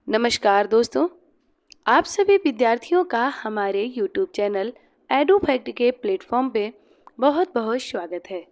नमस्कार दोस्तों, आप सभी विद्यार्थियों का हमारे YouTube चैनल एडू फैक्ट के प्लेटफॉर्म पे बहुत बहुत स्वागत है।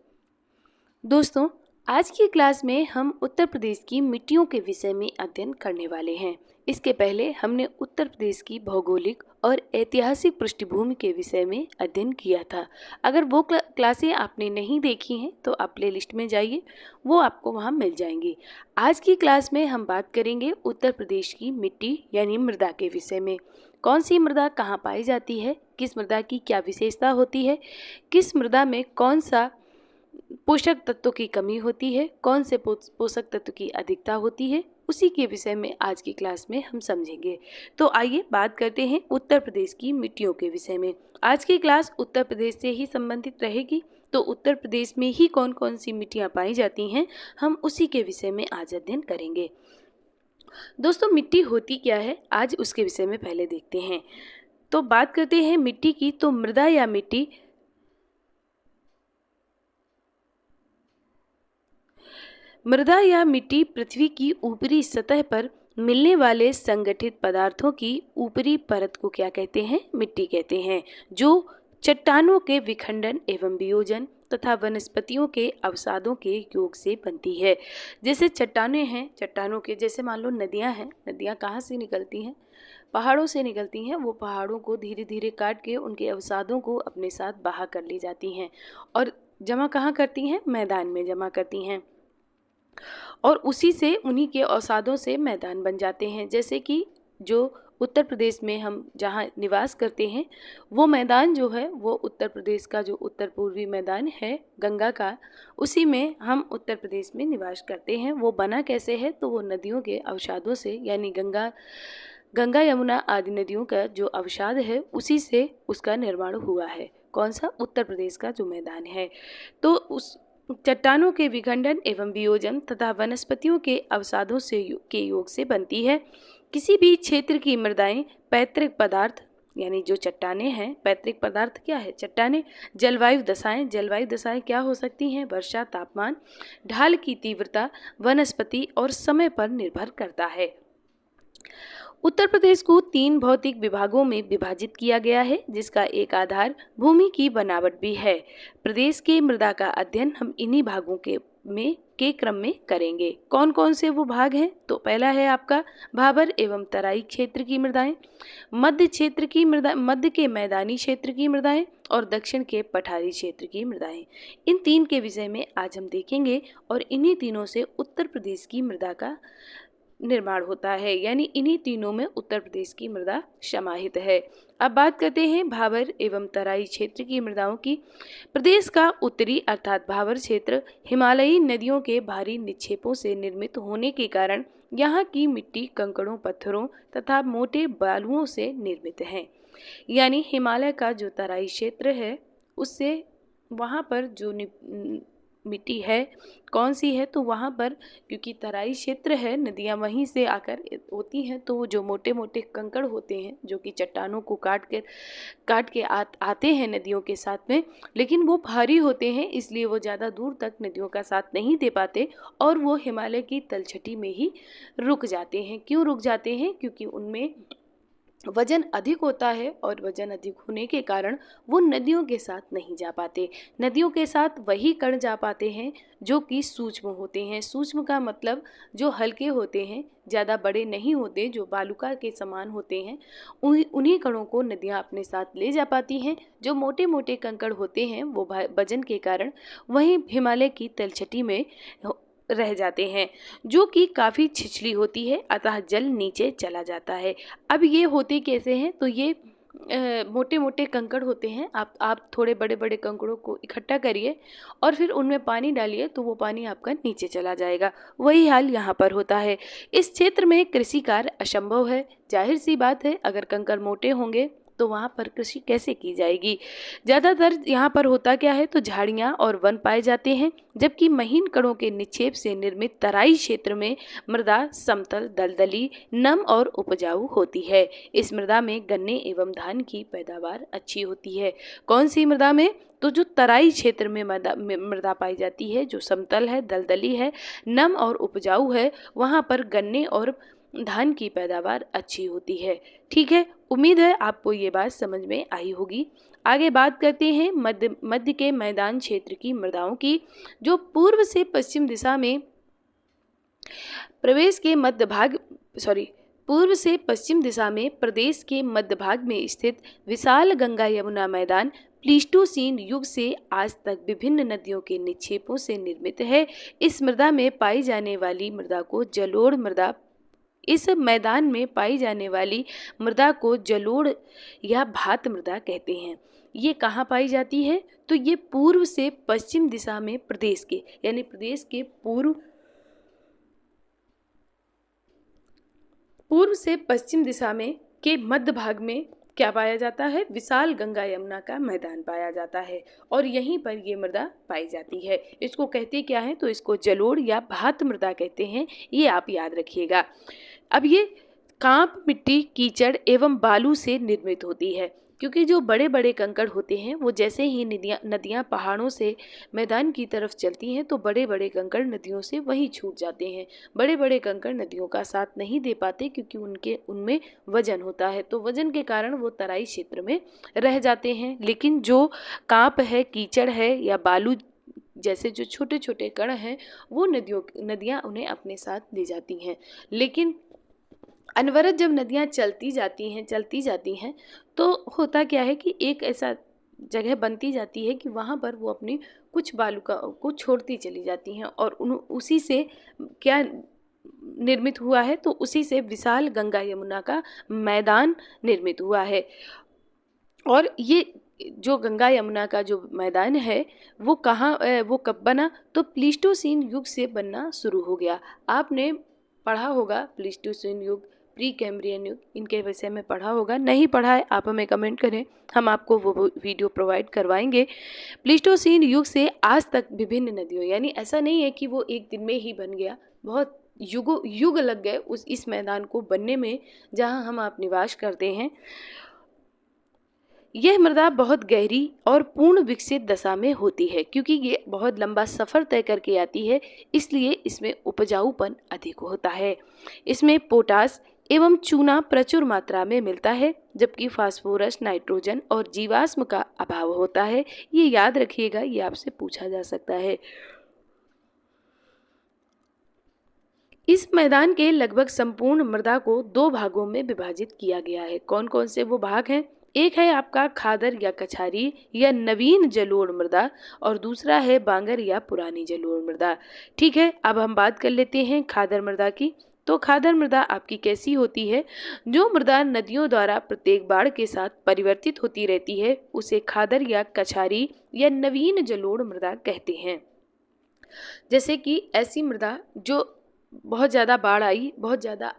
दोस्तों, आज की क्लास में हम उत्तर प्रदेश की मिट्टियों के विषय में अध्ययन करने वाले हैं। इसके पहले हमने उत्तर प्रदेश की भौगोलिक और ऐतिहासिक पृष्ठभूमि के विषय में अध्ययन किया था। अगर वो क्लासें आपने नहीं देखी हैं तो आप प्ले लिस्ट में जाइए, वो आपको वहाँ मिल जाएंगी। आज की क्लास में हम बात करेंगे उत्तर प्रदेश की मिट्टी यानी मृदा के विषय में। कौन सी मृदा कहाँ पाई जाती है, किस मृदा की क्या विशेषता होती है, किस मृदा में कौन सा पोषक तत्वों की कमी होती है, कौन से पोषक तत्व की अधिकता होती है, उसी के विषय में आज की क्लास में हम समझेंगे। तो आइए बात करते हैं उत्तर प्रदेश की मिट्टियों के विषय में। आज की क्लास उत्तर प्रदेश से ही संबंधित रहेगी, तो उत्तर प्रदेश में ही कौन कौन सी मिट्टियाँ पाई जाती हैं, हम उसी के विषय में आज अध्ययन करेंगे। दोस्तों, मिट्टी होती क्या है, आज उसके विषय में पहले देखते हैं। तो बात करते हैं मिट्टी की। तो मृदा या मिट्टी मृदा या मिट्टी पृथ्वी की ऊपरी सतह पर मिलने वाले संगठित पदार्थों की ऊपरी परत को क्या कहते हैं? मिट्टी कहते हैं, जो चट्टानों के विखंडन एवं वियोजन तथा वनस्पतियों के अवसादों के योग से बनती है। जैसे चट्टानें हैं, चट्टानों के जैसे मान लो नदियां हैं, नदियां कहाँ से निकलती हैं? पहाड़ों से निकलती हैं। वो पहाड़ों को धीरे धीरे काट के उनके अवसादों को अपने साथ बहा कर ले जाती हैं और जमा कहाँ करती हैं? मैदान में जमा करती हैं, और उसी से उन्हीं के अवसादों से मैदान बन जाते हैं। जैसे कि जो उत्तर प्रदेश में हम जहाँ निवास करते हैं, वो मैदान जो है वो उत्तर प्रदेश का जो उत्तर पूर्वी मैदान है गंगा का, उसी में हम उत्तर प्रदेश में निवास करते हैं। वो बना कैसे है? तो वो नदियों के अवसादों से, यानी गंगा यमुना आदि नदियों का जो अवसाद है उसी से उसका निर्माण हुआ है। कौन सा? उत्तर प्रदेश का जो मैदान है। तो उस चट्टानों के विखंडन एवं वियोजन तथा वनस्पतियों के अवसादों के योग से बनती है। किसी भी क्षेत्र की मृदाएं पैतृक पदार्थ, यानी जो चट्टानें हैं, पैतृक पदार्थ क्या है? चट्टानें। जलवायु दशाएं क्या हो सकती हैं? वर्षा, तापमान, ढाल की तीव्रता, वनस्पति और समय पर निर्भर करता है। उत्तर प्रदेश को 3 भौतिक विभागों में विभाजित किया गया है, जिसका एक आधार भूमि की बनावट भी है। प्रदेश के मृदा का अध्ययन हम इन्हीं भागों के क्रम में करेंगे। कौन कौन से वो भाग हैं? तो पहला है आपका भाबर एवं तराई क्षेत्र की मृदाएं, मध्य के मैदानी क्षेत्र की मृदाएं और दक्षिण के पठारी क्षेत्र की मृदाएं। इन 3 के विषय में आज हम देखेंगे और इन्हीं तीनों से उत्तर प्रदेश की मृदा का निर्माण होता है, यानी इन्हीं तीनों में उत्तर प्रदेश की मृदा समाहित है। अब बात करते हैं भाबर एवं तराई क्षेत्र की मृदाओं की। प्रदेश का उत्तरी अर्थात भाबर क्षेत्र हिमालयी नदियों के भारी निक्षेपों से निर्मित होने के कारण यहाँ की मिट्टी कंकड़ों, पत्थरों तथा मोटे बालुओं से निर्मित है। यानी हिमालय का जो तराई क्षेत्र है उससे वहाँ पर जो मिट्टी है कौन सी है? तो वहाँ पर क्योंकि तराई क्षेत्र है, नदियाँ वहीं से आकर होती हैं, तो वो जो मोटे मोटे कंकड़ होते हैं जो कि चट्टानों को काट के आते हैं नदियों के साथ में, लेकिन वो भारी होते हैं, इसलिए वो ज़्यादा दूर तक नदियों का साथ नहीं दे पाते और वो हिमालय की तलछटी में ही रुक जाते हैं। क्यों रुक जाते हैं? क्योंकि उनमें वजन अधिक होता है और वजन अधिक होने के कारण वो नदियों के साथ नहीं जा पाते। नदियों के साथ वही कण जा पाते हैं जो कि सूक्ष्म होते हैं। सूक्ष्म का मतलब जो हल्के होते हैं, ज़्यादा बड़े नहीं होते, जो बालुका के समान होते हैं, उन्हीं कणों को नदियाँ अपने साथ ले जा पाती हैं। जो मोटे मोटे कंकड़ होते हैं वो वजन के कारण वहीं हिमालय की तलछटी में रह जाते हैं, जो कि काफ़ी छिछली होती है, अतः जल नीचे चला जाता है। अब ये होते कैसे हैं? तो ये मोटे मोटे कंकड़ होते हैं। आप थोड़े बड़े बड़े कंकड़ों को इकट्ठा करिए और फिर उनमें पानी डालिए तो वो पानी आपका नीचे चला जाएगा। वही हाल यहाँ पर होता है। इस क्षेत्र में कृषि कार्य असंभव है। जाहिर सी बात है, अगर कंकड़ मोटे होंगे तो वहाँ पर कृषि कैसे की जाएगी? ज़्यादातर यहाँ पर होता क्या है? तो झाड़ियाँ और वन पाए जाते हैं, जबकि महीन कणों के निक्षेप से निर्मित तराई क्षेत्र में मृदा समतल, दलदली, नम और उपजाऊ होती है। इस मृदा में गन्ने एवं धान की पैदावार अच्छी होती है। कौन सी मृदा में? तो जो तराई क्षेत्र में मृदा पाई जाती है, जो समतल है, दलदली है, नम और उपजाऊ है, वहाँ पर गन्ने और धान की पैदावार अच्छी होती है। ठीक है, उम्मीद है आपको ये बात समझ में आई होगी। आगे बात करते हैं मध्य के मैदान क्षेत्र की मृदाओं की, जो पूर्व से पश्चिम दिशा में प्रवेश के मध्य भाग पूर्व से पश्चिम दिशा में प्रदेश के मध्य भाग में स्थित विशाल गंगा यमुना मैदान प्लीस्टोसीन युग से आज तक विभिन्न नदियों के निक्षेपों से निर्मित है। इस मृदा में पाई जाने वाली मृदा को जलोढ़ मृदा इस मैदान में पाई जाने वाली मृदा को जलोढ़ या भात मृदा कहते हैं। ये कहाँ पाई जाती है? तो ये पूर्व से पश्चिम दिशा में प्रदेश के, यानी प्रदेश के पूर्व से पश्चिम दिशा में के मध्य भाग में क्या पाया जाता है? विशाल गंगा यमुना का मैदान पाया जाता है और यहीं पर ये मृदा पाई जाती है। इसको कहते क्या है? तो इसको जलोढ़ या भात मृदा कहते हैं, ये आप याद रखिएगा। अब ये कांप मिट्टी, कीचड़ एवं बालू से निर्मित होती है, क्योंकि जो बड़े बड़े कंकड़ होते हैं वो जैसे ही नदियाँ पहाड़ों से मैदान की तरफ चलती हैं तो बड़े बड़े कंकड़ नदियों से वहीं छूट जाते हैं। बड़े बड़े कंकड़ नदियों का साथ नहीं दे पाते क्योंकि उनमें वजन होता है, तो वजन के कारण वो तराई क्षेत्र में रह जाते हैं। लेकिन जो कांप है, कीचड़ है या बालू जैसे जो छोटे छोटे कण हैं, वो नदियाँ उन्हें अपने साथ ले जाती हैं। लेकिन अनवरत जब नदियाँ चलती जाती हैं तो होता क्या है कि एक ऐसा जगह बनती जाती है कि वहाँ पर वो अपनी कुछ बालू को छोड़ती चली जाती हैं और उसी से क्या निर्मित हुआ है? तो उसी से विशाल गंगा यमुना का मैदान निर्मित हुआ है। और ये जो गंगा यमुना का जो मैदान है वो कब बना? तो प्लीस्टोसीन युग से बनना शुरू हो गया। आपने पढ़ा होगा प्लीस्टोसीन युग, प्री कैम्ब्रियन युग, इनके विषय में पढ़ा होगा। नहीं पढ़ा है आप हमें कमेंट करें, हम आपको वो वीडियो प्रोवाइड करवाएंगे। प्लीस्टोसीन युग से आज तक विभिन्न नदियों, यानी ऐसा नहीं है कि वो एक दिन में ही बन गया, बहुत युग लग गए इस मैदान को बनने में जहाँ हम आप निवास करते हैं। यह मृदा बहुत गहरी और पूर्ण विकसित दशा में होती है, क्योंकि ये बहुत लंबा सफ़र तय करके आती है, इसलिए इसमें उपजाऊपन अधिक होता है। इसमें पोटास एवं चूना प्रचुर मात्रा में मिलता है, जबकि फास्फोरस, नाइट्रोजन और जीवाश्म का अभाव होता है। ये याद रखिएगा, ये आपसे पूछा जा सकता है। इस मैदान के लगभग संपूर्ण मृदा को दो भागों में विभाजित किया गया है। कौन कौन से वो भाग हैं? एक है आपका खादर या कछारी या नवीन जलोढ़ मृदा और दूसरा है बांगर या पुरानी जलोढ़ मृदा। ठीक है, अब हम बात कर लेते हैं खादर मृदा की। तो खादर मृदा आपकी कैसी होती है? जो मृदा नदियों द्वारा प्रत्येक बाढ़ के साथ परिवर्तित होती रहती है उसे खादर या कछारी या नवीन जलोढ़ मृदा कहते हैं। जैसे कि ऐसी मृदा जो बहुत ज़्यादा बाढ़ आई, बहुत ज़्यादा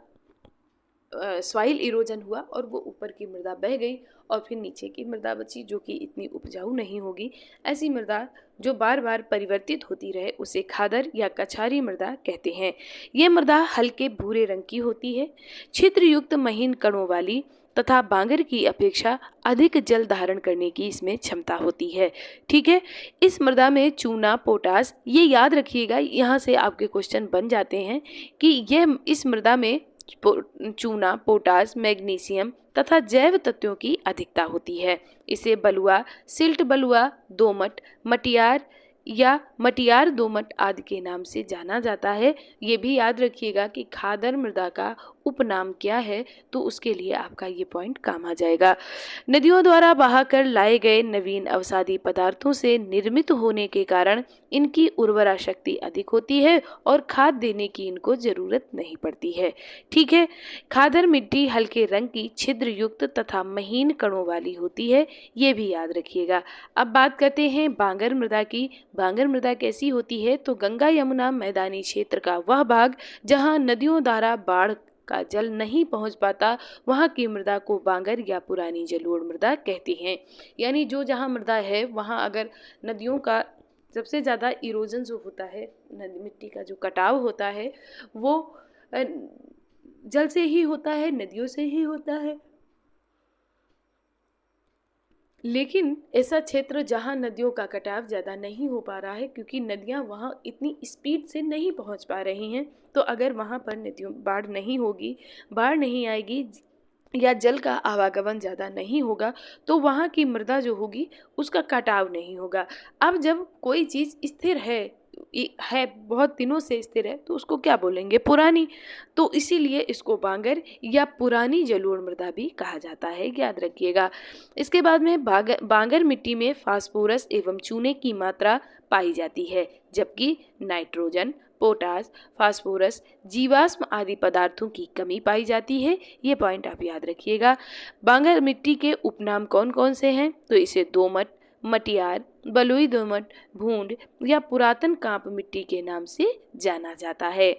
सॉइल इरोजन हुआ और वो ऊपर की मृदा बह गई और फिर नीचे की मृदा बची जो कि इतनी उपजाऊ नहीं होगी। ऐसी मृदा जो बार बार परिवर्तित होती रहे उसे खादर या कछारी मृदा कहते हैं। ये मृदा हल्के भूरे रंग की होती है, छिद्रयुक्त महीन कणों वाली तथा बांगर की अपेक्षा अधिक जल धारण करने की इसमें क्षमता होती है। ठीक है, इस मृदा में चूना, पोटास, ये याद रखिएगा, यहाँ से आपके क्वेश्चन बन जाते हैं कि इस मृदा में चूना, पोटास, मैग्नीशियम तथा जैव तत्वों की अधिकता होती है। इसे बलुआ, सिल्ट बलुआ, दोमट, मटियार दोमट आदि के नाम से जाना जाता है। ये भी याद रखिएगा कि खादर मृदा का उपनाम क्या है, तो उसके लिए आपका ये पॉइंट काम आ जाएगा। नदियों द्वारा बहाकर लाए गए नवीन अवसादी पदार्थों से निर्मित होने के कारण इनकी उर्वरा शक्ति अधिक होती है और खाद देने की इनको जरूरत नहीं पड़ती है। ठीक है, खादर मिट्टी हल्के रंग की, छिद्र युक्त तथा महीन कणों वाली होती है, ये भी याद रखिएगा। अब बात करते हैं बांगर मृदा की। बांगर मृदा कैसी होती है? तो गंगा यमुना मैदानी क्षेत्र का वह भाग जहाँ नदियों द्वारा बाढ़ का जल नहीं पहुंच पाता, वहाँ की मृदा को बांगर या पुरानी जलोढ़ मृदा कहते हैं। यानी जो जहाँ मृदा है वहाँ अगर नदियों का सबसे ज़्यादा इरोजन जो होता है, मिट्टी का जो कटाव होता है वो जल से ही होता है, नदियों से ही होता है। लेकिन ऐसा क्षेत्र जहाँ नदियों का कटाव ज़्यादा नहीं हो पा रहा है, क्योंकि नदियाँ वहाँ इतनी स्पीड से नहीं पहुँच पा रही हैं, तो अगर वहाँ पर नदियों बाढ़ नहीं होगी, बाढ़ नहीं आएगी या जल का आवागमन ज़्यादा नहीं होगा, तो वहाँ की मृदा जो होगी उसका कटाव नहीं होगा। अब जब कोई चीज़ स्थिर है बहुत दिनों से स्थिर है, तो उसको क्या बोलेंगे? पुरानी। तो इसीलिए इसको बांगर या पुरानी जलोढ़ मृदा भी कहा जाता है, याद रखिएगा। इसके बाद में बांगर मिट्टी में फास्फोरस एवं चूने की मात्रा पाई जाती है, जबकि नाइट्रोजन, पोटास, फास्फोरस, जीवाश्म आदि पदार्थों की कमी पाई जाती है। ये पॉइंट आप याद रखिएगा। बांगर मिट्टी के उपनाम कौन कौन से हैं? तो इसे दोमट, मटियार, बलुई दोमट, भूंड या पुरातन कांप मिट्टी के नाम से जाना जाता है।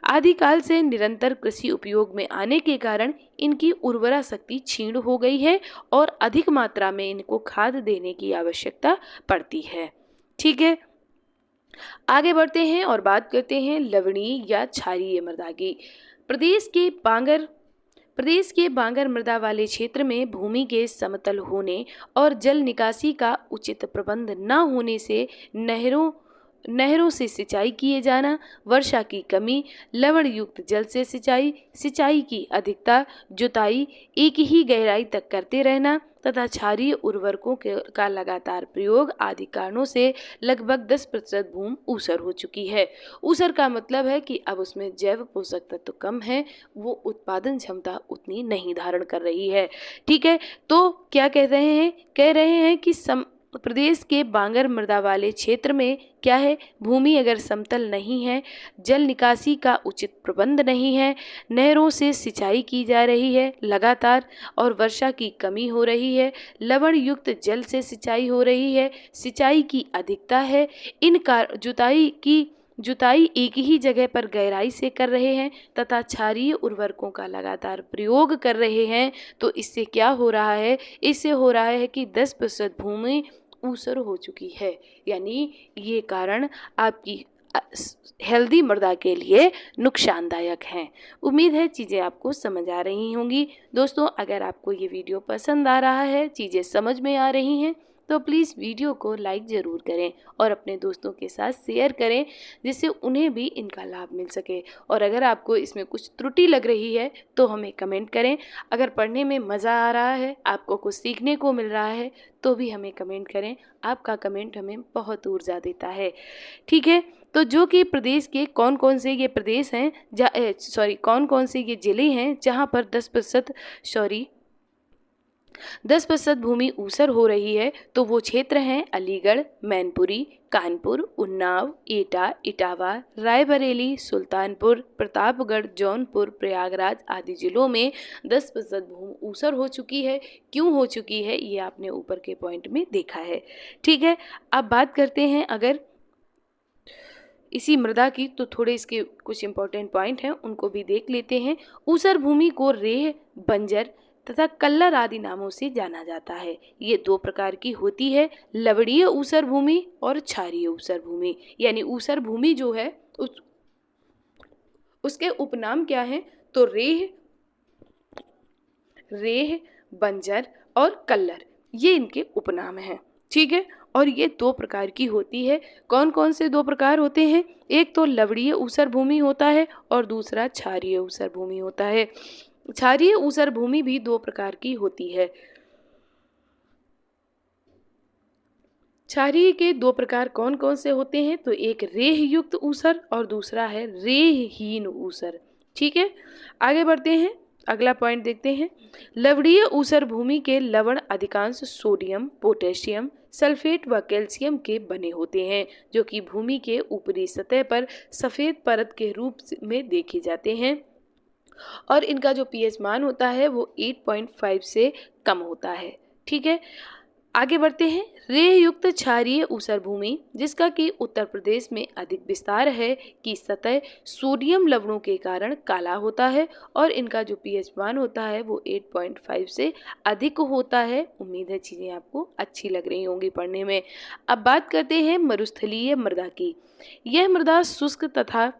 आदिकाल से निरंतर कृषि उपयोग में आने के कारण इनकी उर्वरा शक्ति क्षीण हो गई है और अधिक मात्रा में इनको खाद देने की आवश्यकता पड़ती है। ठीक है, आगे बढ़ते हैं और बात करते हैं लवणीय या क्षारीय मृदा की। प्रदेश के बांगर मृदा वाले क्षेत्र में भूमि के समतल होने और जल निकासी का उचित प्रबंध न होने से नहरों से सिंचाई किए जाना, वर्षा की कमी, लवण युक्त जल से सिंचाई की अधिकता, जुताई एक ही गहराई तक करते रहना तथा क्षारीय उर्वरकों का लगातार प्रयोग आदि कारणों से लगभग 10% भूमि ऊसर हो चुकी है। ऊसर का मतलब है कि अब उसमें जैव पोषक तत्व कम है, वो उत्पादन क्षमता उतनी नहीं धारण कर रही है। ठीक है, तो क्या कह रहे हैं कि प्रदेश के बांगर मृदा वाले क्षेत्र में क्या है? भूमि अगर समतल नहीं है, जल निकासी का उचित प्रबंध नहीं है, नहरों से सिंचाई की जा रही है लगातार और वर्षा की कमी हो रही है, लवण युक्त जल से सिंचाई हो रही है, सिंचाई की अधिकता है, जुताई एक ही जगह पर गहराई से कर रहे हैं तथा क्षारीय उर्वरकों का लगातार प्रयोग कर रहे हैं, तो इससे क्या हो रहा है? इससे हो रहा है कि 10% भूमि ऊसर हो चुकी है। यानी ये कारण आपकी हेल्दी मृदा के लिए नुकसानदायक हैं। उम्मीद है चीज़ें आपको समझ आ रही होंगी। दोस्तों, अगर आपको ये वीडियो पसंद आ रहा है, चीज़ें समझ में आ रही हैं, तो प्लीज़ वीडियो को लाइक ज़रूर करें और अपने दोस्तों के साथ शेयर करें, जिससे उन्हें भी इनका लाभ मिल सके। और अगर आपको इसमें कुछ त्रुटि लग रही है तो हमें कमेंट करें। अगर पढ़ने में मज़ा आ रहा है, आपको कुछ सीखने को मिल रहा है, तो भी हमें कमेंट करें। आपका कमेंट हमें बहुत ऊर्जा देता है। ठीक है, तो जो कि प्रदेश के कौन कौन से ये प्रदेश हैं, कौन कौन से ये जिले हैं जहाँ पर 10% भूमि ऊसर हो रही है, तो वो क्षेत्र हैं अलीगढ़, मैनपुरी, कानपुर, उन्नाव, एटा, इटावा, रायबरेली, सुल्तानपुर, प्रतापगढ़, जौनपुर, प्रयागराज आदि जिलों में 10% भूमि ऊसर हो चुकी है। क्यों हो चुकी है, ये आपने ऊपर के पॉइंट में देखा है। ठीक है, अब बात करते हैं अगर इसी मृदा की, तो थोड़े इसके कुछ इंपॉर्टेंट पॉइंट हैं, उनको भी देख लेते हैं। ऊसर भूमि को रेह, बंजर तथा कल्लर आदि नामों से जाना जाता है। ये 2 प्रकार की होती है, लवणीय ऊसर भूमि और क्षारीय ऊसर भूमि। यानी ऊसर भूमि जो है उसके उपनाम क्या हैं? तो रेह, बंजर और कल्लर, ये इनके उपनाम हैं। ठीक है, और ये 2 प्रकार की होती है। कौन कौन से 2 प्रकार होते हैं? एक तो लवणीय ऊसर भूमि होता है और दूसरा क्षारीय ऊसर भूमि होता है। क्षारीय ऊसर भूमि भी 2 प्रकार की होती है। क्षारीय के 2 प्रकार कौन कौन से होते हैं? तो एक रेह युक्त ऊसर और दूसरा है रेहहीन ऊसर। ठीक है, आगे बढ़ते हैं, अगला पॉइंट देखते हैं। लवणीय ऊसर भूमि के लवण अधिकांश सोडियम, पोटेशियम, सल्फेट व कैल्शियम के बने होते हैं, जो कि भूमि के ऊपरी सतह पर सफेद परत के रूप में देखे जाते हैं और इनका जो पीएच मान होता है वो 8.5 से कम होता है। ठीक है, आगे बढ़ते हैं। रेह युक्त क्षारीय ऊसर भूमि, जिसका कि उत्तर प्रदेश में अधिक विस्तार है, की सतह सोडियम लवणों के कारण काला होता है और इनका जो पीएच मान होता है वो 8.5 से अधिक होता है। उम्मीद है चीज़ें आपको अच्छी लग रही होंगी पढ़ने में। अब बात करते हैं मरुस्थलीय मृदा की। यह मृदा शुष्क तथा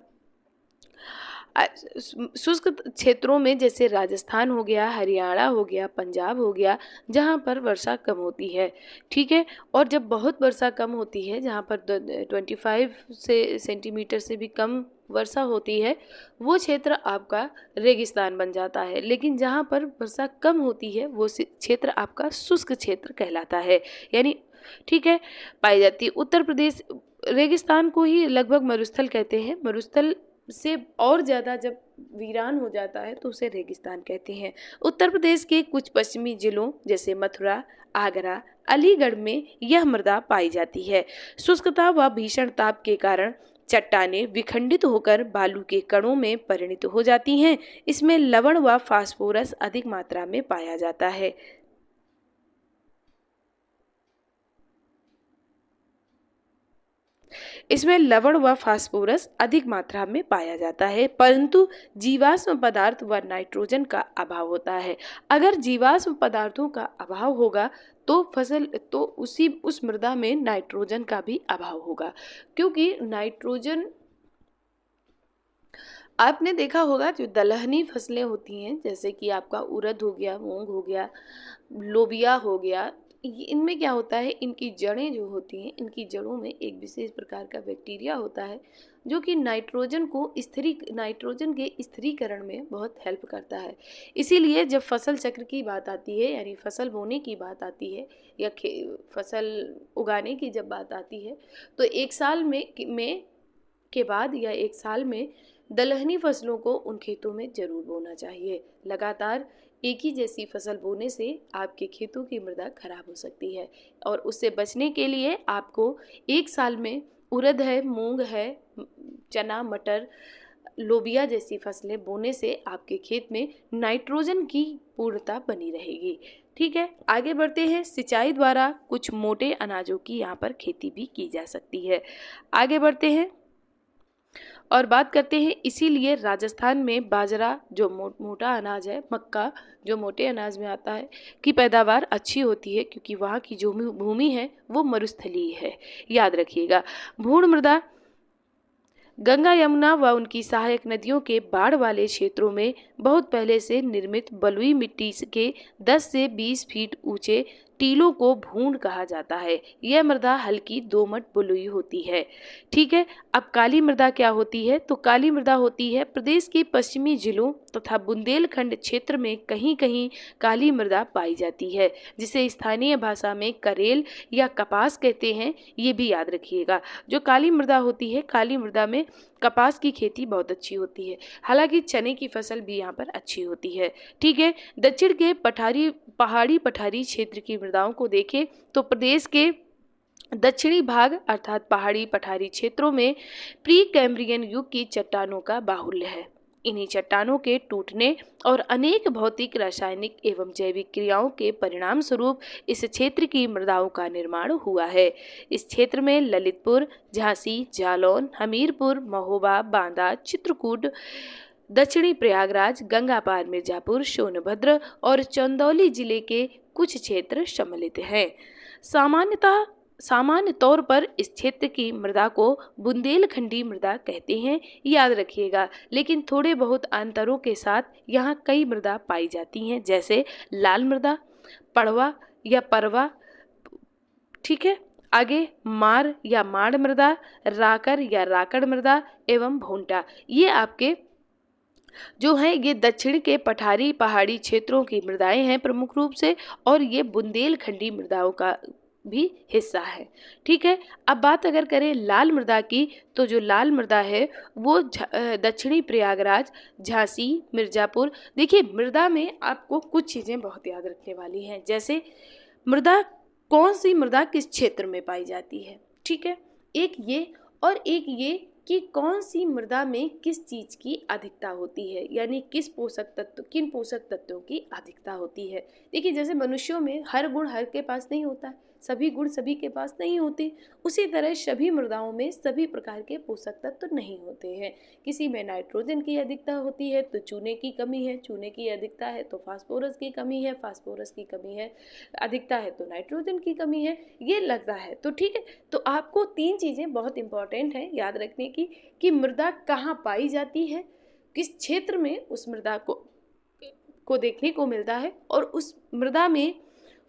शुष्क क्षेत्रों में जैसे राजस्थान हो गया, हरियाणा हो गया, पंजाब हो गया, जहाँ पर वर्षा कम होती है, ठीक है। और जब बहुत वर्षा कम होती है, जहाँ पर 25 सेंटीमीटर से भी कम वर्षा होती है, वो क्षेत्र आपका रेगिस्तान बन जाता है। लेकिन जहाँ पर वर्षा कम होती है, वो क्षेत्र आपका शुष्क क्षेत्र कहलाता है, यानी ठीक है, पाई जाती है। उत्तर प्रदेश रेगिस्तान को ही लगभग मरुस्थल कहते हैं। मरुस्थल से और ज़्यादा जब वीरान हो जाता है तो उसे रेगिस्तान कहते हैं। उत्तर प्रदेश के कुछ पश्चिमी जिलों जैसे मथुरा, आगरा, अलीगढ़ में यह मृदा पाई जाती है। शुष्कता व भीषण ताप के कारण चट्टानें विखंडित होकर बालू के कणों में परिणत हो जाती हैं। इसमें लवण व फास्फोरस अधिक मात्रा में पाया जाता है। इसमें लवण व फास्फोरस अधिक मात्रा में पाया जाता है, परंतु जीवाश्म पदार्थ व नाइट्रोजन का अभाव होता है। अगर जीवाश्म पदार्थों का अभाव होगा तो उस मृदा में नाइट्रोजन का भी अभाव होगा, क्योंकि नाइट्रोजन आपने देखा होगा जो दलहनी फसलें होती हैं, जैसे कि आपका उड़द हो गया, मूंग हो गया, लोबिया हो गया, इनमें क्या होता है, इनकी जड़ें जो होती हैं, इनकी जड़ों में एक विशेष प्रकार का बैक्टीरिया होता है जो कि नाइट्रोजन के स्थिरीकरण में बहुत हेल्प करता है। इसीलिए जब फसल चक्र की बात आती है, यानी फसल बोने की बात आती है या फसल उगाने की जब बात आती है, तो एक साल में के बाद या एक साल में दलहनी फसलों को उन खेतों में जरूर बोना चाहिए। लगातार एक ही जैसी फसल बोने से आपके खेतों की मृदा खराब हो सकती है, और उससे बचने के लिए आपको एक साल में उड़द है, मूंग है, चना, मटर, लोबिया जैसी फसलें बोने से आपके खेत में नाइट्रोजन की पूर्णता बनी रहेगी। ठीक है, आगे बढ़ते हैं। सिंचाई द्वारा कुछ मोटे अनाजों की यहाँ पर खेती भी की जा सकती है। आगे बढ़ते हैं और बात करते हैं, इसीलिए राजस्थान में बाजरा जो मोटा अनाज है, मक्का जो मोटे अनाज में आता है, की पैदावार अच्छी होती है, क्योंकि वहाँ की जो भूमि है वो मरुस्थलीय है। याद रखिएगा। भूण मृदा गंगा, यमुना व उनकी सहायक नदियों के बाढ़ वाले क्षेत्रों में बहुत पहले से निर्मित बलुई मिट्टी के 10 से 20 फीट ऊंचे टीलों को भूण कहा जाता है। यह मृदा हल्की दोमट बलुई होती है। ठीक है, अब काली मृदा क्या होती है? तो काली मृदा होती है प्रदेश के पश्चिमी जिलों तथा बुंदेलखंड क्षेत्र में कहीं कहीं काली मृदा पाई जाती है, जिसे स्थानीय भाषा में करेल या कपास कहते हैं। ये भी याद रखिएगा। जो काली मृदा होती है, काली मृदा में कपास की खेती बहुत अच्छी होती है, हालांकि चने की फसल भी यहाँ पर अच्छी होती है। ठीक है, दक्षिण के पहाड़ी पठारी क्षेत्र की मृदाओं को देखें तो प्रदेश के दक्षिणी भाग अर्थात पहाड़ी पठारी क्षेत्रों में प्री कैम्ब्रियन युग की चट्टानों का बाहुल्य है। इन्हीं चट्टानों के टूटने और अनेक भौतिक, रासायनिक एवं जैविक क्रियाओं के परिणाम स्वरूप इस क्षेत्र की मृदाओं का निर्माण हुआ है। इस क्षेत्र में ललितपुर, झांसी, जालौन, हमीरपुर, महोबा, बांदा, चित्रकूट, दक्षिणी प्रयागराज, गंगापार, मिर्जापुर, सोनभद्र और चंदौली जिले के कुछ क्षेत्र सम्मिलित हैं। सामान्य तौर पर इस क्षेत्र की मृदा को बुंदेलखंडी मृदा कहते हैं, याद रखिएगा। लेकिन थोड़े बहुत अंतरों के साथ यहाँ कई मृदा पाई जाती हैं, जैसे लाल मृदा, पड़वा या परवा। ठीक है, आगे मार या माड़ मृदा, राकर या राकड़ मृदा एवं भोंटा। ये आपके जो है ये दक्षिण के पठारी पहाड़ी क्षेत्रों की मृदाएं हैं प्रमुख रूप से, और ये बुंदेलखंडी मृदाओं का भी हिस्सा है। ठीक है, अब बात अगर करें लाल मृदा की, तो जो लाल मृदा है वो दक्षिणी प्रयागराज, झांसी, मिर्जापुर। देखिए, मृदा में आपको कुछ चीज़ें बहुत याद रखने वाली हैं, जैसे मृदा, कौन सी मृदा किस क्षेत्र में पाई जाती है। ठीक है, एक ये और एक ये कि कौन सी मृदा में किस चीज की अधिकता होती है, यानी किन पोषक तत्वों की अधिकता होती है। देखिए, जैसे मनुष्यों में हर गुण हर के पास नहीं होता, सभी गुण सभी के पास नहीं होते, उसी तरह सभी मृदाओं में सभी प्रकार के पोषक तत्व नहीं होते हैं। किसी में नाइट्रोजन की अधिकता होती है तो चूने की कमी है, चूने की अधिकता है तो फास्फोरस की कमी है, फास्फोरस की कमी है, अधिकता है तो नाइट्रोजन की कमी है, ये लगता है। तो ठीक है, तो आपको 3 चीज़ें बहुत इंपॉर्टेंट हैं याद रखने की, कि मृदा कहाँ पाई जाती है, किस क्षेत्र में उस मृदा को देखने को मिलता है और उस मृदा में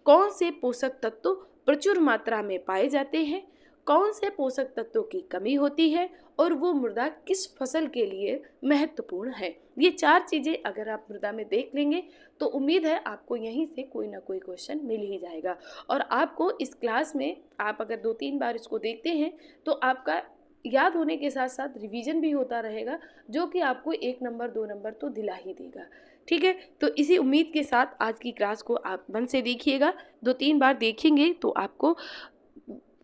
कौन से पोषक तत्व प्रचुर मात्रा में पाए जाते हैं, कौन से पोषक तत्वों की कमी होती है और वो मृदा किस फसल के लिए महत्वपूर्ण है। ये 4 चीजें अगर आप मृदा में देख लेंगे तो उम्मीद है आपको यहीं से कोई ना कोई क्वेश्चन मिल ही जाएगा। और आपको इस क्लास में आप अगर 2-3 बार इसको देखते हैं तो आपका याद होने के साथ साथ रिवीजन भी होता रहेगा, जो कि आपको 1 नंबर 2 नंबर तो दिला ही देगा। ठीक है, तो इसी उम्मीद के साथ आज की क्लास को आप मन से देखिएगा। 2-3 बार देखेंगे तो आपको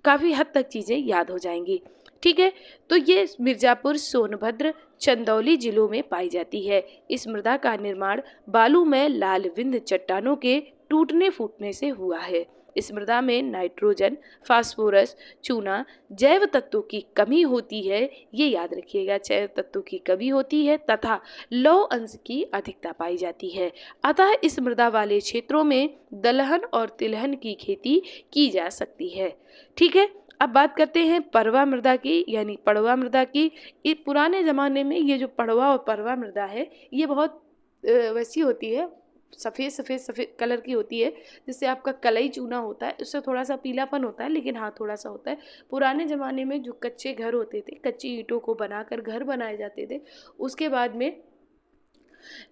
काफ़ी हद तक चीज़ें याद हो जाएंगी। ठीक है, तो ये मिर्ज़ापुर, सोनभद्र, चंदौली जिलों में पाई जाती है। इस मृदा का निर्माण बालू में लाल विंध्य चट्टानों के टूटने फूटने से हुआ है। इस मृदा में नाइट्रोजन, फास्फोरस, चूना, जैव तत्वों की कमी होती है। ये याद रखिएगा, जैव तत्वों की कमी होती है तथा लौह अंश की अधिकता पाई जाती है। अतः इस मृदा वाले क्षेत्रों में दलहन और तिलहन की खेती की जा सकती है। ठीक है, अब बात करते हैं पड़वा मृदा की, यानी पड़वा मृदा की। पुराने ज़माने में ये जो पड़वा और परवा मृदा है ये बहुत वैसी होती है, सफ़ेद कलर की होती है, जिससे आपका कलई चूना होता है, उससे थोड़ा सा पीलापन होता है, लेकिन हाँ थोड़ा सा होता है। पुराने ज़माने में जो कच्चे घर होते थे, कच्ची ईंटों को बनाकर घर बनाए जाते थे, उसके बाद में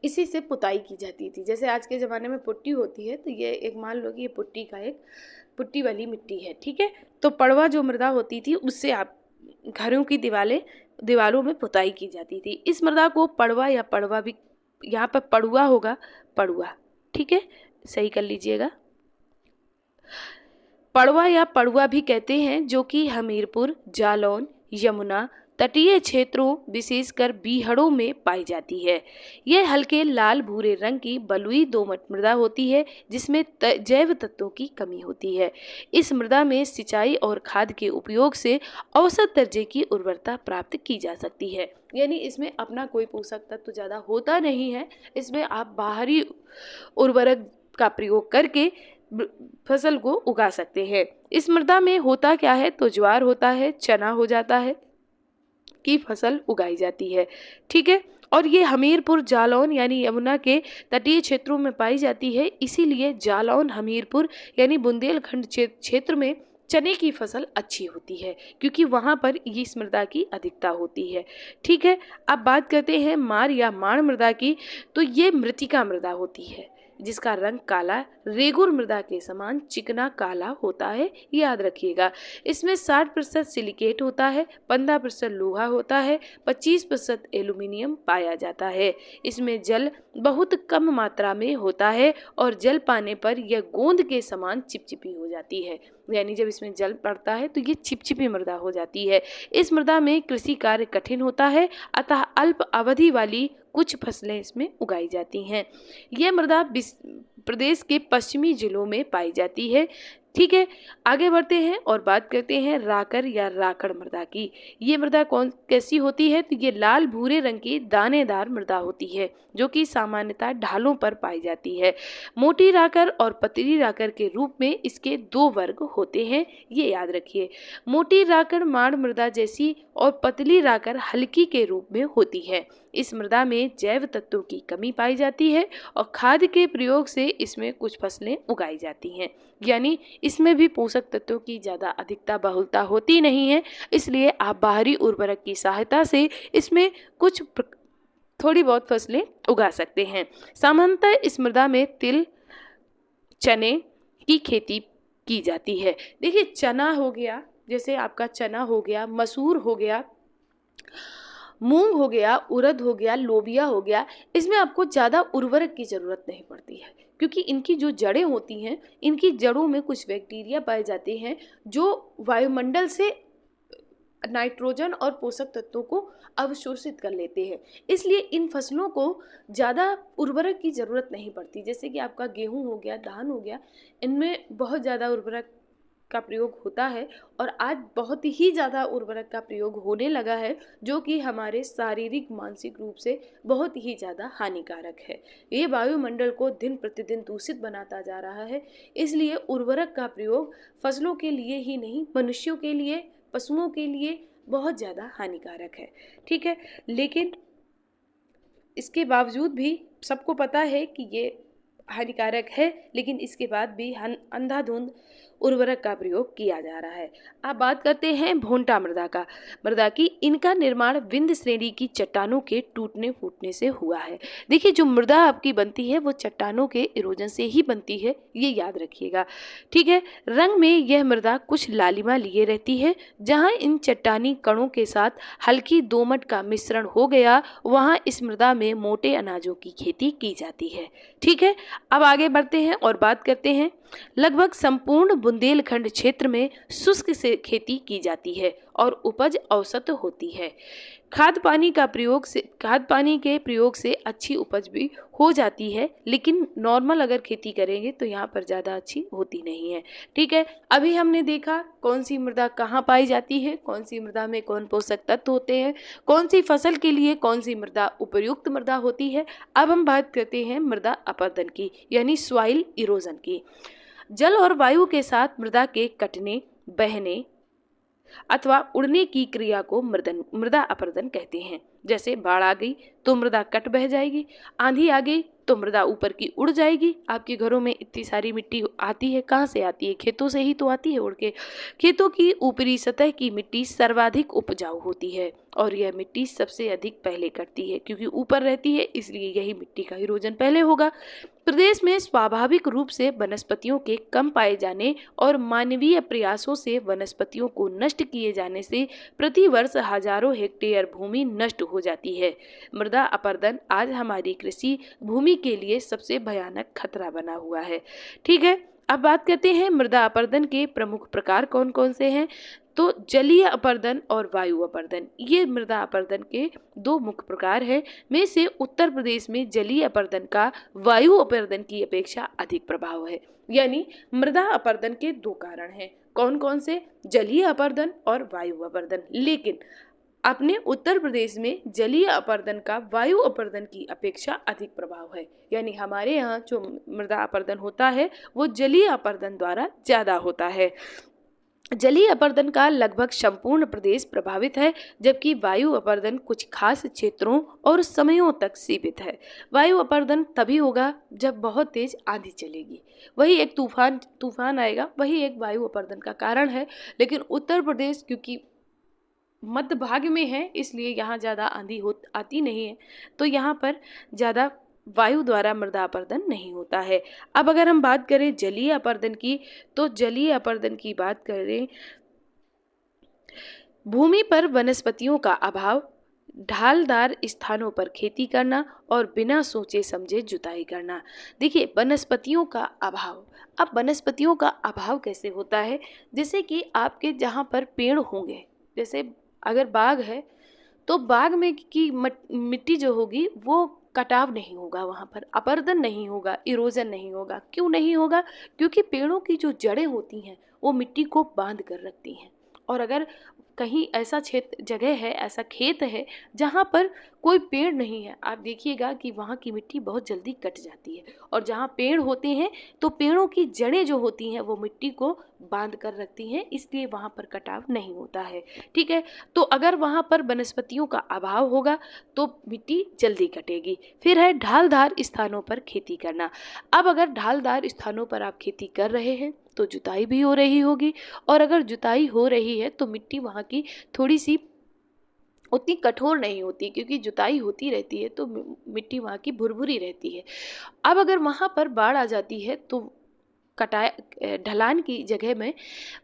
इसी से पुताई की जाती थी। जैसे आज के ज़माने में पुट्टी होती है, तो ये एक मान लो कि ये पुट्टी का एक पुट्टी वाली मिट्टी है। ठीक है, तो पड़वा जो मृदा होती थी उससे आप घरों की दीवारों में पुताई की जाती थी। इस मृदा को पड़वा या पड़वा भी, यहाँ पर पड़ुआ होगा, पड़ुआ। ठीक है, सही कर लीजिएगा, पड़वा या पड़ुआ भी कहते हैं, जो कि हमीरपुर, जालौन, यमुना तटीय क्षेत्रों विशेषकर बीहड़ों में पाई जाती है। यह हल्के लाल भूरे रंग की बलुई दोमट मृदा होती है, जिसमें जैव तत्वों की कमी होती है। इस मृदा में सिंचाई और खाद के उपयोग से औसत दर्जे की उर्वरता प्राप्त की जा सकती है। यानी इसमें अपना कोई पोषक तत्व ज़्यादा होता नहीं है, इसमें आप बाहरी उर्वरक का प्रयोग करके फसल को उगा सकते हैं। इस मृदा में होता क्या है, तो ज्वार होता है, चना हो जाता है की फसल उगाई जाती है। ठीक है, और ये हमीरपुर, जालौन यानी यमुना के तटीय क्षेत्रों में पाई जाती है। इसीलिए जालौन, हमीरपुर यानी बुंदेलखंड क्षेत्र में चने की फसल अच्छी होती है, क्योंकि वहाँ पर इस मृदा की अधिकता होती है। ठीक है, अब बात करते हैं मार या माण मृदा की। तो ये मृतिका मृदा होती है, जिसका रंग काला रेगुर मृदा के समान चिकना काला होता है, याद रखिएगा। इसमें 60% सिलिकेट होता है, 15% लोहा होता है, 25% एल्यूमिनियम पाया जाता है। इसमें जल बहुत कम मात्रा में होता है और जल पाने पर यह गोंद के समान चिपचिपी हो जाती है। यानी जब इसमें जल पड़ता है तो ये चिपचिपी मृदा हो जाती है। इस मृदा में कृषि कार्य कठिन होता है, अतः अल्प अवधि वाली कुछ फसलें इसमें उगाई जाती हैं। यह मृदा प्रदेश के पश्चिमी जिलों में पाई जाती है। ठीक है, आगे बढ़ते हैं और बात करते हैं राकर या राकड़ मृदा की। ये मृदा कैसी होती है, तो ये लाल भूरे रंग की दानेदार मृदा होती है, जो कि सामान्यतः ढालों पर पाई जाती है। मोटी राकर और पतली राकर के रूप में इसके 2 वर्ग होते हैं, ये याद रखिए। मोटी राकर माड़ मृदा जैसी और पतली राकर हल्की के रूप में होती है। इस मृदा में जैव तत्वों की कमी पाई जाती है और खाद के प्रयोग से इसमें कुछ फसलें उगाई जाती हैं। यानी इसमें भी पोषक तत्वों की ज़्यादा अधिकता बहुलता होती नहीं है, इसलिए आप बाहरी उर्वरक की सहायता से इसमें कुछ थोड़ी बहुत फसलें उगा सकते हैं। सामान्यतः इस मृदा में तिल, चने की खेती की जाती है। देखिए, चना हो गया, जैसे आपका चना हो गया, मसूर हो गया, मूंग हो गया, उड़द हो गया, लोबिया हो गया, इसमें आपको ज़्यादा उर्वरक की ज़रूरत नहीं पड़ती है, क्योंकि इनकी जो जड़ें होती हैं, इनकी जड़ों में कुछ बैक्टीरिया पाए जाते हैं जो वायुमंडल से नाइट्रोजन और पोषक तत्वों को अवशोषित कर लेते हैं। इसलिए इन फसलों को ज़्यादा उर्वरक की ज़रूरत नहीं पड़ती। जैसे कि आपका गेहूं हो गया, धान हो गया, इनमें बहुत ज़्यादा उर्वरक का प्रयोग होता है और आज बहुत ही ज़्यादा उर्वरक का प्रयोग होने लगा है, जो कि हमारे शारीरिक मानसिक रूप से बहुत ही ज़्यादा हानिकारक है। ये वायुमंडल को दिन प्रतिदिन दूषित बनाता जा रहा है। इसलिए उर्वरक का प्रयोग फसलों के लिए ही नहीं, मनुष्यों के लिए, पशुओं के लिए बहुत ज़्यादा हानिकारक है। ठीक है, लेकिन इसके बावजूद भी सबको पता है कि ये हानिकारक है, लेकिन इसके बाद भी अंधाधुंध उर्वरक का प्रयोग किया जा रहा है। अब बात करते हैं भोंटा मृदा की। इनका निर्माण विंध्य श्रेणी की चट्टानों के टूटने फूटने से हुआ है। देखिए, जो मृदा आपकी बनती है वो चट्टानों के इरोजन से ही बनती है, ये याद रखिएगा। ठीक है। रंग में यह मृदा कुछ लालिमा लिए रहती है। जहां इन चट्टानी कणों के साथ हल्की दोमट का मिश्रण हो गया, वहां इस मृदा में मोटे अनाजों की खेती की जाती है। ठीक है। अब आगे बढ़ते हैं और बात करते हैं। लगभग संपूर्ण बुंदेलखंड क्षेत्र में शुष्क से खेती की जाती है और उपज औसत होती है। खाद पानी के प्रयोग से अच्छी उपज भी हो जाती है, लेकिन नॉर्मल अगर खेती करेंगे तो यहाँ पर ज़्यादा अच्छी होती नहीं है। ठीक है। अभी हमने देखा कौन सी मृदा कहाँ पाई जाती है, कौन सी मृदा में कौन पोषक तत्व होते हैं, कौन सी फसल के लिए कौन सी मृदा उपयुक्त मृदा होती है। अब हम बात करते हैं मृदा अपरदन की, यानी सॉइल इरोजन की। जल और वायु के साथ मृदा के कटने, बहने अथवा उड़ने की क्रिया को मृदा अपरदन कहते हैं। जैसे बाढ़ आ गई तो मृदा कट बह जाएगी, आंधी आ गई तो मृदा ऊपर की उड़ जाएगी। आपके घरों में इतनी सारी मिट्टी आती है, कहाँ से आती है? खेतों से ही तो आती है उड़ के। खेतों की ऊपरी सतह की मिट्टी सर्वाधिक उपजाऊ होती है और यह मिट्टी सबसे अधिक पहले कटती है, क्योंकि ऊपर रहती है, इसलिए यही मिट्टी का इरोजन पहले होगा। प्रदेश में स्वाभाविक रूप से वनस्पतियों के कम पाए जाने और मानवीय प्रयासों से वनस्पतियों को नष्ट किए जाने से प्रति वर्ष हजारों हेक्टेयर भूमि नष्ट हो जाती है। मृदा अपरदन आज हमारी कृषि भूमि के लिए सबसे भयानक खतरा बना हुआ है। ठीक है। अब बात करते हैं मृदा अपरदन के प्रमुख प्रकार कौन कौन से हैं। तो जलीय अपरदन और वायु अपरदन, ये मृदा अपरदन के दो मुख्य प्रकार हैं। में से उत्तर प्रदेश में जलीय अपरदन का वायु अपरदन की अपेक्षा अधिक प्रभाव है। यानी मृदा अपरदन के दो कारण हैं। कौन कौन से? जलीय अपरदन और वायु अपरदन। लेकिन अपने उत्तर प्रदेश में जलीय अपरदन का वायु अपरदन की अपेक्षा अधिक प्रभाव है। यानी हमारे यहाँ जो मृदा अपरदन होता है वो जलीय अपरदन द्वारा ज्यादा होता है। जलीय अपरदन का लगभग संपूर्ण प्रदेश प्रभावित है, जबकि वायु अपरदन कुछ खास क्षेत्रों और समयों तक सीमित है। वायु अपरदन तभी होगा जब बहुत तेज आंधी चलेगी, वही एक तूफान आएगा, वही एक वायु अपरदन का कारण है। लेकिन उत्तर प्रदेश क्योंकि मध्य भाग में है, इसलिए यहाँ ज़्यादा आंधी आती नहीं है, तो यहाँ पर ज़्यादा वायु द्वारा मृदा अपरदन नहीं होता है। अब अगर हम बात करें जलीय अपरदन की, तो जलीय अपरदन की बात करें, भूमि पर वनस्पतियों का अभाव, ढालदार स्थानों पर खेती करना और बिना सोचे समझे जुताई करना। देखिए, वनस्पतियों का अभाव। अब वनस्पतियों का अभाव कैसे होता है? जैसे कि आपके जहाँ पर पेड़ होंगे, जैसे अगर बाग है तो बाग में की मिट्टी जो होगी वो कटाव नहीं होगा, वहाँ पर अपरदन नहीं होगा, इरोजन नहीं होगा। क्यों नहीं होगा? क्योंकि पेड़ों की जो जड़ें होती हैं वो मिट्टी को बांध कर रखती हैं। और अगर कहीं ऐसा जगह है, ऐसा खेत है जहाँ पर कोई पेड़ नहीं है, आप देखिएगा कि वहाँ की मिट्टी बहुत जल्दी कट जाती है। और जहाँ पेड़ होते हैं तो पेड़ों की जड़ें जो होती हैं वो मिट्टी को बांध कर रखती हैं, इसलिए वहाँ पर कटाव नहीं होता है। ठीक है। तो अगर वहाँ पर वनस्पतियों का अभाव होगा तो मिट्टी जल्दी कटेगी। फिर है ढालदार स्थानों पर खेती करना। अब अगर ढालदार स्थानों पर आप खेती कर रहे हैं तो जुताई भी हो रही होगी, और अगर जुताई हो रही है तो मिट्टी वहाँ की थोड़ी सी उतनी कठोर नहीं होती, क्योंकि जुताई होती रहती है तो मिट्टी वहाँ की भुरभुरी रहती है। अब अगर वहाँ पर बाढ़ आ जाती है तो ढलान की जगह में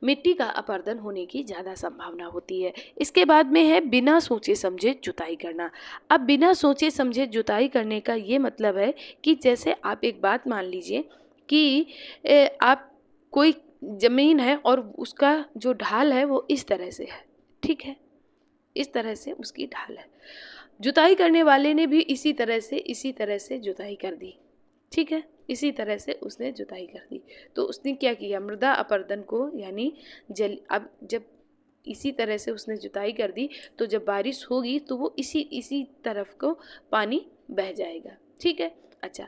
मिट्टी का अपरदन होने की ज़्यादा संभावना होती है। इसके बाद में है बिना सोचे समझे जुताई करना। अब बिना सोचे समझे जुताई करने का ये मतलब है कि जैसे आप एक बात मान लीजिए कि आप कोई ज़मीन है और उसका जो ढाल है वो इस तरह से है। ठीक है, इस तरह से उसकी ढाल है। जुताई करने वाले ने भी इसी तरह से जुताई कर दी। ठीक है, इसी तरह से उसने जुताई कर दी। तो उसने क्या किया? मृदा अपरदन को, यानी अब जब इसी तरह से उसने जुताई कर दी तो जब बारिश होगी तो वो इसी तरफ को पानी बह जाएगा। ठीक है। अच्छा,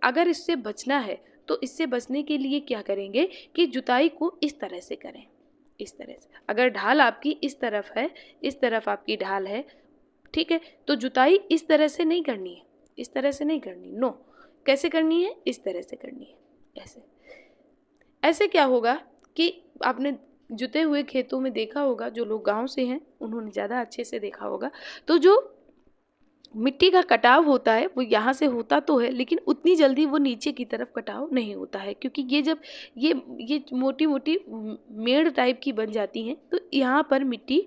अगर इससे बचना है तो इससे बचने के लिए क्या करेंगे कि जुताई को इस तरह से करें, इस तरह से। अगर ढाल आपकी इस तरफ है, इस तरफ आपकी ढाल है, ठीक है। तो जुताई इस तरह से नहीं करनी है, इस तरह से नहीं करनी, नो। कैसे करनी है? इस तरह से करनी है, ऐसे। ऐसे क्या होगा कि आपने जुते हुए खेतों में देखा होगा, जो लोग गांव से हैं उन्होंने ज़्यादा अच्छे से देखा होगा, तो जो मिट्टी का कटाव होता है वो यहाँ से होता तो है, लेकिन उतनी जल्दी वो नीचे की तरफ कटाव नहीं होता है, क्योंकि ये जब ये मोटी मोटी मेड़ टाइप की बन जाती हैं तो यहाँ पर मिट्टी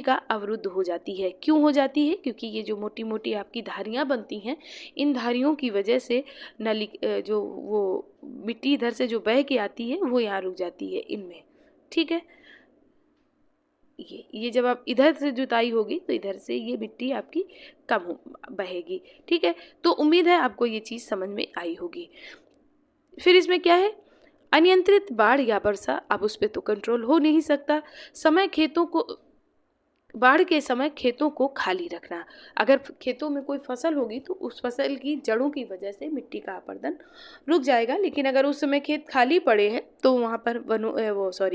का अवरुद्ध हो जाती है। क्यों हो जाती है? क्योंकि ये जो मोटी मोटी आपकी धारियाँ बनती हैं, इन धारियों की वजह से नली जो वो मिट्टी इधर से जो बह के आती है वो यहाँ रुक जाती है इनमें, ठीक है। ये जब आप इधर से जुताई होगी तो इधर से ये मिट्टी आपकी कम बहेगी, ठीक है। तो उम्मीद है आपको ये चीज़ समझ में आई होगी। फिर इसमें क्या है? अनियंत्रित बाढ़ या वर्षा, अब उस पर तो कंट्रोल हो नहीं सकता। बाढ़ के समय खेतों को खाली रखना। अगर खेतों में कोई फसल होगी तो उस फसल की जड़ों की वजह से मिट्टी का अपर्दन रुक जाएगा, लेकिन अगर उस समय खेत खाली पड़े हैं तो वहाँ पर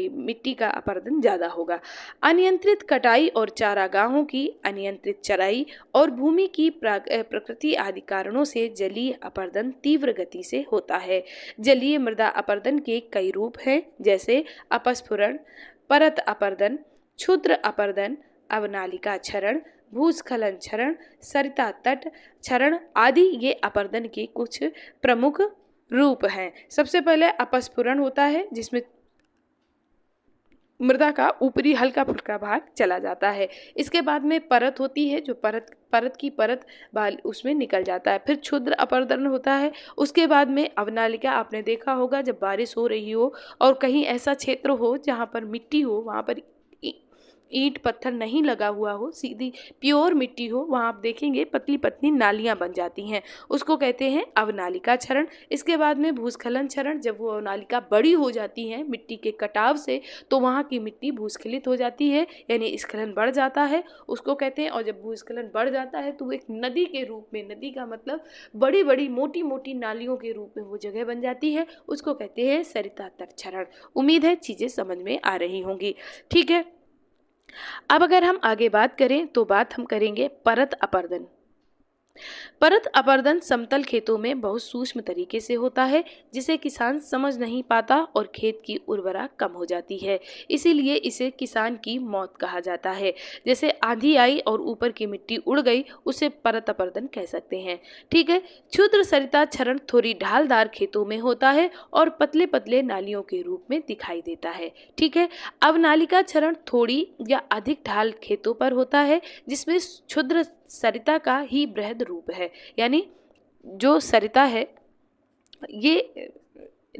मिट्टी का अपर्दन ज़्यादा होगा। अनियंत्रित कटाई और चारागाहों की अनियंत्रित चराई और भूमि की प्रकृति आदि कारणों से जलीय अपर्दन तीव्र गति से होता है। जलीय मृदा अपर्दन के कई रूप हैं, जैसे अपस्फुरण, परत अपर्दन, क्षुद्र अपर्दन, अवनालिका क्षरण, भूस्खलन क्षरण, सरिता तट क्षरण आदि ये अपर्दन के कुछ प्रमुख रूप हैं। सबसे पहले अपस्फुरण होता है, जिसमें मृदा का ऊपरी हल्का फुल्का भाग चला जाता है। इसके बाद में परत होती है, जो परत की परत उसमें निकल जाता है। फिर क्षुद्र अपर्दन होता है। उसके बाद में अवनालिका, आपने देखा होगा जब बारिश हो रही हो और कहीं ऐसा क्षेत्र हो जहाँ पर मिट्टी हो, वहाँ पर ईंट पत्थर नहीं लगा हुआ हो, सीधी प्योर मिट्टी हो, वहाँ आप देखेंगे पतली पतली नालियाँ बन जाती हैं, उसको कहते हैं अवनालिका क्षरण। इसके बाद में भूस्खलन क्षरण, जब वो अवनालिका बड़ी हो जाती है मिट्टी के कटाव से तो वहाँ की मिट्टी भूस्खलित हो जाती है, यानी स्खलन बढ़ जाता है, उसको कहते हैं। और जब भूस्खलन बढ़ जाता है तो वो एक नदी के रूप में, नदी का मतलब बड़ी बड़ी मोटी मोटी नालियों के रूप में वो जगह बन जाती है, उसको कहते हैं सरिता तट क्षरण। उम्मीद है चीज़ें समझ में आ रही होंगी, ठीक है। अब अगर हम आगे बात करें तो बात हम करेंगे परत अपर्दन। परत अपर्दन समतल खेतों में बहुत सूक्ष्म तरीके से होता है, जिसे किसान समझ नहीं पाता और खेत की उर्वरा कम हो जाती है, इसीलिए इसे किसान की मौत कहा जाता है। जैसे आंधी आई और ऊपर की मिट्टी उड़ गई, उसे परत अपर्दन कह सकते हैं, ठीक है। क्षुद्र सरिता क्षरण थोड़ी ढालदार खेतों में होता है और पतले पतले नालियों के रूप में दिखाई देता है, ठीक है। अवनालिका क्षरण थोड़ी या अधिक ढाल खेतों पर होता है, जिसमें क्षुद्र सरिता का ही बृहद रूप है, यानी जो सरिता है ये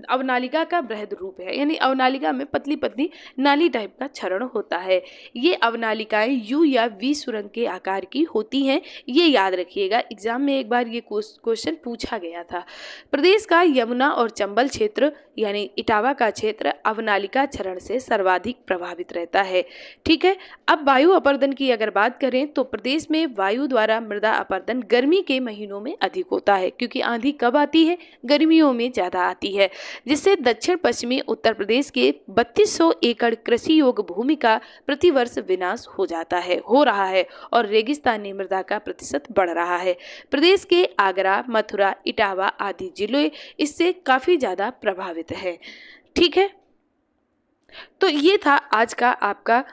अवनालिका का बृहद रूप है, यानी अवनालिका में पतली पतली नाली टाइप का क्षरण होता है। ये अवनालिकाएं यू या वी सुरंग के आकार की होती हैं, ये याद रखिएगा, एग्जाम में एक बार ये क्वेश्चन पूछा गया था। प्रदेश का यमुना और चंबल क्षेत्र यानी इटावा का क्षेत्र अवनालिका क्षरण से सर्वाधिक प्रभावित रहता है, ठीक है। अब वायु अपर्दन की अगर बात करें तो प्रदेश में वायु द्वारा मृदा अपर्दन गर्मी के महीनों में अधिक होता है, क्योंकि आंधी कब आती है? गर्मियों में ज़्यादा आती है, जिससे दक्षिण पश्चिमी उत्तर प्रदेश के 3200 एकड़ कृषि योग्य भूमि का प्रतिवर्ष विनाश हो रहा है और रेगिस्तानी मृदा का प्रतिशत बढ़ रहा है। प्रदेश के आगरा, मथुरा, इटावा आदि जिले इससे काफी ज्यादा प्रभावित है, ठीक है। तो ये था आज का आपका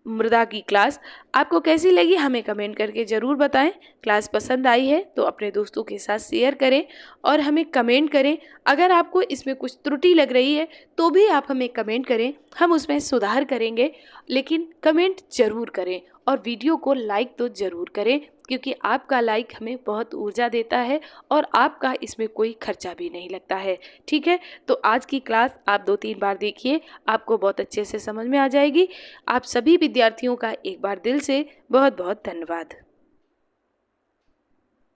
मृदा की क्लास। आपको कैसी लगी हमें कमेंट करके ज़रूर बताएं। क्लास पसंद आई है तो अपने दोस्तों के साथ शेयर करें और हमें कमेंट करें। अगर आपको इसमें कुछ त्रुटि लग रही है तो भी आप हमें कमेंट करें, हम उसमें सुधार करेंगे, लेकिन कमेंट ज़रूर करें और वीडियो को लाइक तो ज़रूर करें, क्योंकि आपका लाइक हमें बहुत ऊर्जा देता है और आपका इसमें कोई खर्चा भी नहीं लगता है, ठीक है। तो आज की क्लास आप 2-3 बार देखिए, आपको बहुत अच्छे से समझ में आ जाएगी। आप सभी विद्यार्थियों का एक बार दिल से बहुत बहुत धन्यवाद।